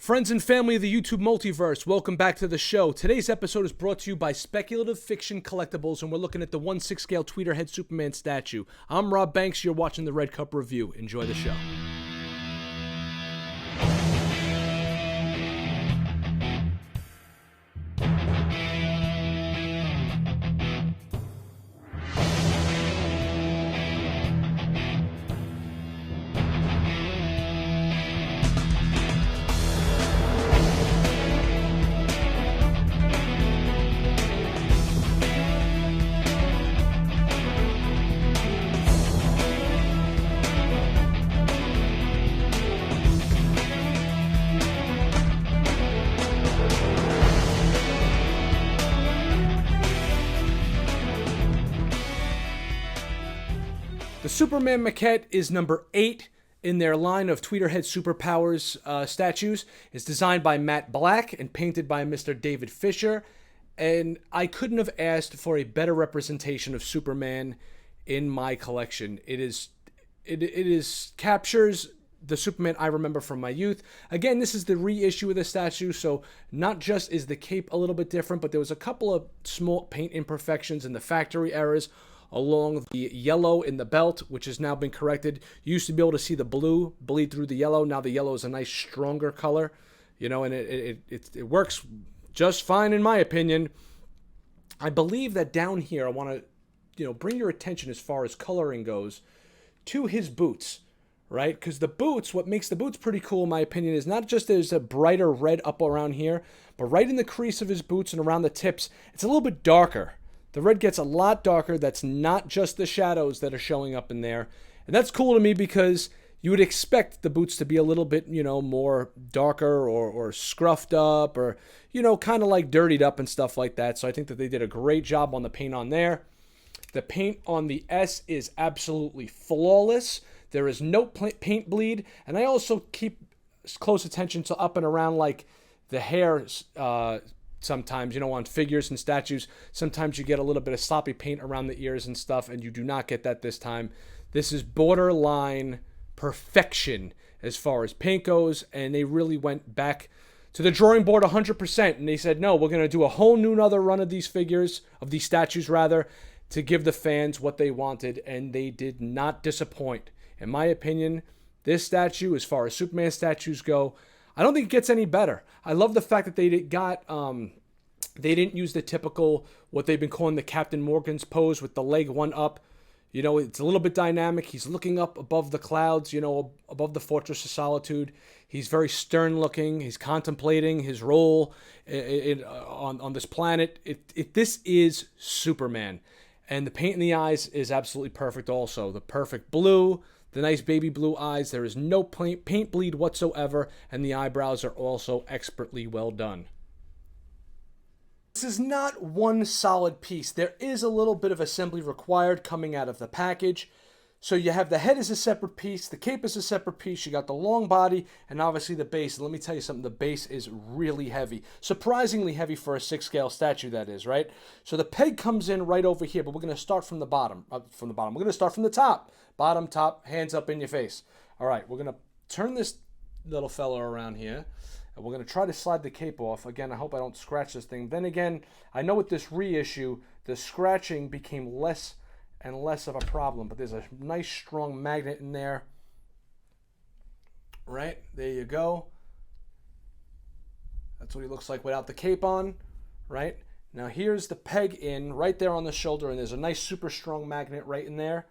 Friends and family of the YouTube multiverse, welcome back to the show. Today's episode is brought to you by Speculative Fiction Collectibles, and we're looking at the 1/6 scale Tweeterhead Superman statue. I'm Rob Banks, you're watching the Red Cup Review. Enjoy the show. The Superman maquette is number 8 in their line of Tweeterhead Superpowers statues. It's designed by Matt Black and painted by Mr. David Fisher. And I couldn't have asked for a better representation of Superman in my collection. It captures the Superman I remember from my youth. Again, this is the reissue of the statue, so not just is the cape a little bit different, but there was a couple of small paint imperfections and the factory errors along the yellow in the belt, which has now been corrected. You used to be able to see the blue bleed through the yellow. Now the yellow is a nice, stronger color, and it works just fine in my opinion. I believe that down here, I want to, bring your attention as far as coloring goes to his boots, right? Because the boots, what makes the boots pretty cool, in my opinion, is not just there's a brighter red up around here, but right in the crease of his boots and around the tips, it's a little bit darker. The red gets a lot darker. That's not just the shadows that are showing up in there. And that's cool to me because you would expect the boots to be a little bit, more darker or scruffed up or, kind of like dirtied up and stuff like that. So I think that they did a great job on the paint on there. The paint on the S is absolutely flawless. There is no paint bleed. And I also keep close attention to up and around like the hairs, sometimes, on figures and statues, sometimes you get a little bit of sloppy paint around the ears and stuff, and you do not get that this time. This is borderline perfection as far as paint goes, and they really went back to the drawing board 100%, and they said, no, we're going to do a whole new another run of these figures, of these statues rather, to give the fans what they wanted, and they did not disappoint. In my opinion, this statue, as far as Superman statues go, I don't think it gets any better. I love the fact that they didn't use the typical, what they've been calling the Captain Morgan's pose with the leg one up. It's a little bit dynamic. He's looking up above the clouds, above the Fortress of Solitude. He's very stern looking. He's contemplating his role on this planet. This is Superman. And the paint in the eyes is absolutely perfect also. The perfect blue, the nice baby blue eyes. There is no paint bleed whatsoever, and the eyebrows are also expertly well done. This is not one solid piece. There is a little bit of assembly required coming out of the package. So you have the head is a separate piece, the cape is a separate piece, you got the long body, and obviously the base. Let me tell you something, the base is really heavy. Surprisingly heavy for a 6 scale statue, that is, right? So the peg comes in right over here, but we're going to start from the bottom. We're going to start from the top. Bottom, top, hands up in your face. All right, we're going to turn this little fella around here. And we're going to try to slide the cape off. Again, I hope I don't scratch this thing. Then again, I know with this reissue, the scratching became less and less of a problem. But there's a nice, strong magnet in there. Right? There you go. That's what he looks like without the cape on. Right? Now here's the peg in right there on the shoulder. And there's a nice, super strong magnet right in there.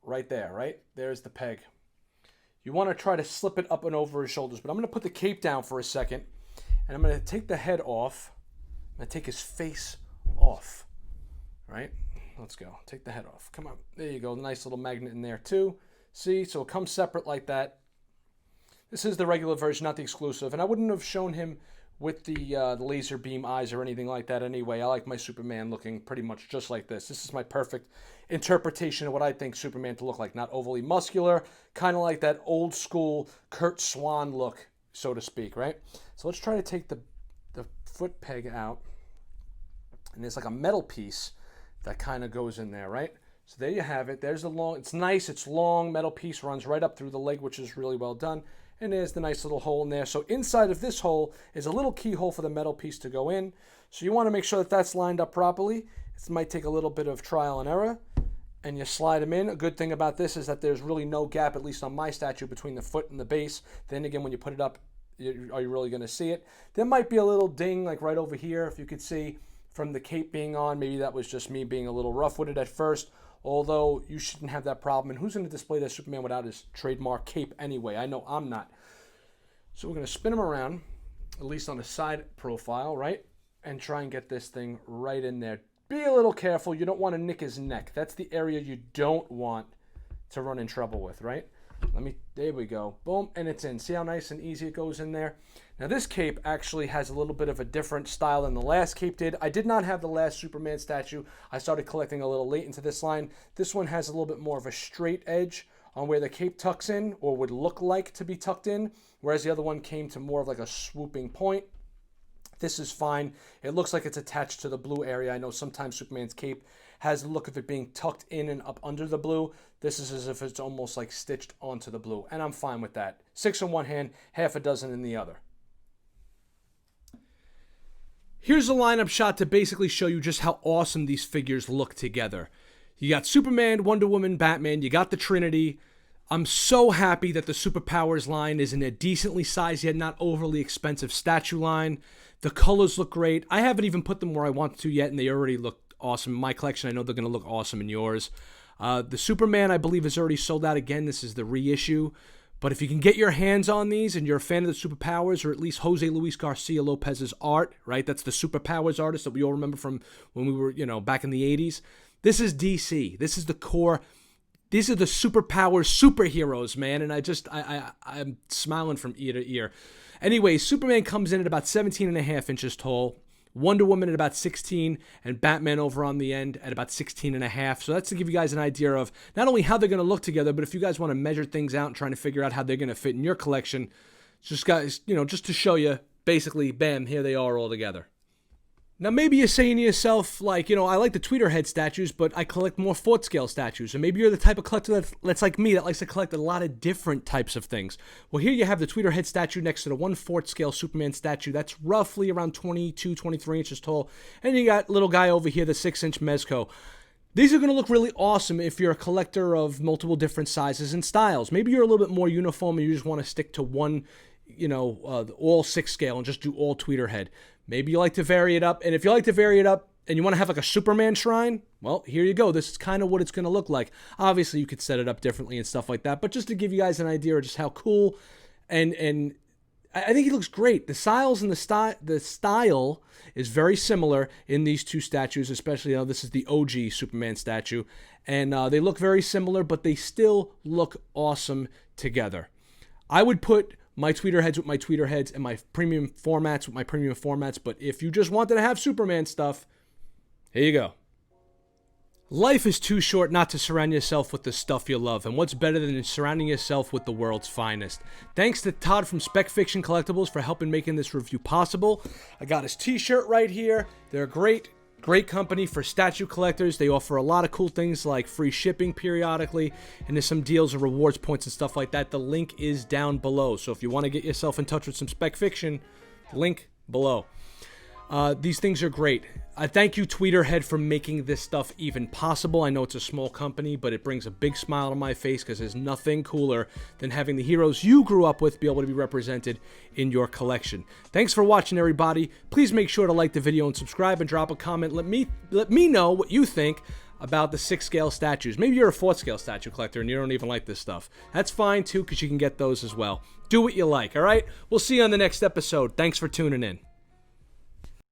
Right there, right? There's the peg. You want to try to slip it up and over his shoulders. But I'm going to put the cape down for a second. And I'm going to take the head off. I'm going to take his face off. All right? Let's go. Take the head off. Come on. There you go. Nice little magnet in there too. See? So it comes separate like that. This is the regular version, not the exclusive. And I wouldn't have shown him with the laser beam eyes or anything like that anyway. I like my Superman looking pretty much just like this. This is my perfect interpretation of what I think Superman to look like. Not overly muscular, kind of like that old school Kurt Swan look, so to speak, right? So let's try to take the foot peg out. And there's like a metal piece that kind of goes in there, right? So there you have it. There's the long, it's nice, it's long, metal piece runs right up through the leg, which is really well done. And there's the nice little hole in there. So inside of this hole is a little keyhole for the metal piece to go in. So you want to make sure that that's lined up properly. It might take a little bit of trial and error. And you slide them in. A good thing about this is that there's really no gap, at least on my statue, between the foot and the base. Then again, when you put it up, are you really going to see it? There might be a little ding like right over here, if you could see from the cape being on. Maybe that was just me being a little rough with it at first. Although you shouldn't have that problem. And who's going to display that Superman without his trademark cape anyway? I know I'm not. So we're going to spin him around, at least on the side profile, right? And try and get this thing right in there. Be a little careful. You don't want to nick his neck. That's the area you don't want to run in trouble with, right? There we go. Boom, and it's in. See how nice and easy it goes in there? Now this cape actually has a little bit of a different style than the last cape did. I did not have the last Superman statue. I started collecting a little late into this line. This one has a little bit more of a straight edge on where the cape tucks in, or would look like to be tucked in, whereas the other one came to more of like a swooping point. This is fine. It looks like it's attached to the blue area. I know sometimes Superman's cape has the look of it being tucked in and up under the blue. This is as if it's almost like stitched onto the blue, and I'm fine with that. 6 in one hand, half a dozen in the other. Here's a lineup shot to basically show you just how awesome these figures look together. You got Superman, Wonder Woman, Batman, you got the Trinity. I'm so happy that the Superpowers line is in a decently sized yet not overly expensive statue line. The colors look great. I haven't even put them where I want to yet, and they already look awesome in my collection. I know they're going to look awesome in yours. The Superman, I believe, is already sold out again. This is the reissue. But if you can get your hands on these and you're a fan of the Superpowers, or at least Jose Luis Garcia Lopez's art, right? That's the Superpowers artist that we all remember from when we were, back in the 80s. This is DC. This is the core. These are the Superpowers superheroes, man. And I'm smiling from ear to ear. Anyway, Superman comes in at about 17.5 inches tall. Wonder Woman at about 16, and Batman over on the end at about 16.5. So that's to give you guys an idea of not only how they're going to look together, but if you guys want to measure things out and trying to figure out how they're going to fit in your collection, just guys, just to show you, basically, bam, here they are all together. Now, maybe you're saying to yourself, like, I like the Tweeterhead statues, but I collect more Fort scale statues. And maybe you're the type of collector that's like me, that likes to collect a lot of different types of things. Well, here you have the Tweeterhead statue next to the 1 Fort scale Superman statue. That's roughly around 22, 23 inches tall. And you got little guy over here, the 6-inch Mezco. These are going to look really awesome if you're a collector of multiple different sizes and styles. Maybe you're a little bit more uniform and you just want to stick to one, all 6 scale and just do all Tweeterhead. Maybe you like to vary it up, and if you like to vary it up and you want to have like a Superman shrine, well, here you go. This is kind of what it's going to look like. Obviously, you could set it up differently and stuff like that, but just to give you guys an idea of just how cool, and I think he looks great. The styles and the style is very similar in these two statues, especially this is the OG Superman statue, and they look very similar, but they still look awesome together. I would put my Tweeterheads with my Tweeterheads and my premium formats with my premium formats. But if you just wanted to have Superman stuff, here you go. Life is too short not to surround yourself with the stuff you love. And what's better than surrounding yourself with the world's finest? Thanks to Todd from SpecFiction Collectibles for helping making this review possible. I got his t-shirt right here. They're great. Great company for statue collectors. They offer a lot of cool things like free shipping periodically, and there's some deals and rewards points and stuff like that. The link is down below. So if you want to get yourself in touch with some SpecFiction, link below. These things are great. I thank you, Tweeterhead, for making this stuff even possible. I know it's a small company, but it brings a big smile to my face because there's nothing cooler than having the heroes you grew up with be able to be represented in your collection. Thanks for watching, everybody. Please make sure to like the video and subscribe and drop a comment. Let me know what you think about the 6 scale statues. Maybe you're a 4 scale statue collector and you don't even like this stuff. That's fine, too, because you can get those as well. Do what you like, all right? We'll see you on the next episode. Thanks for tuning in.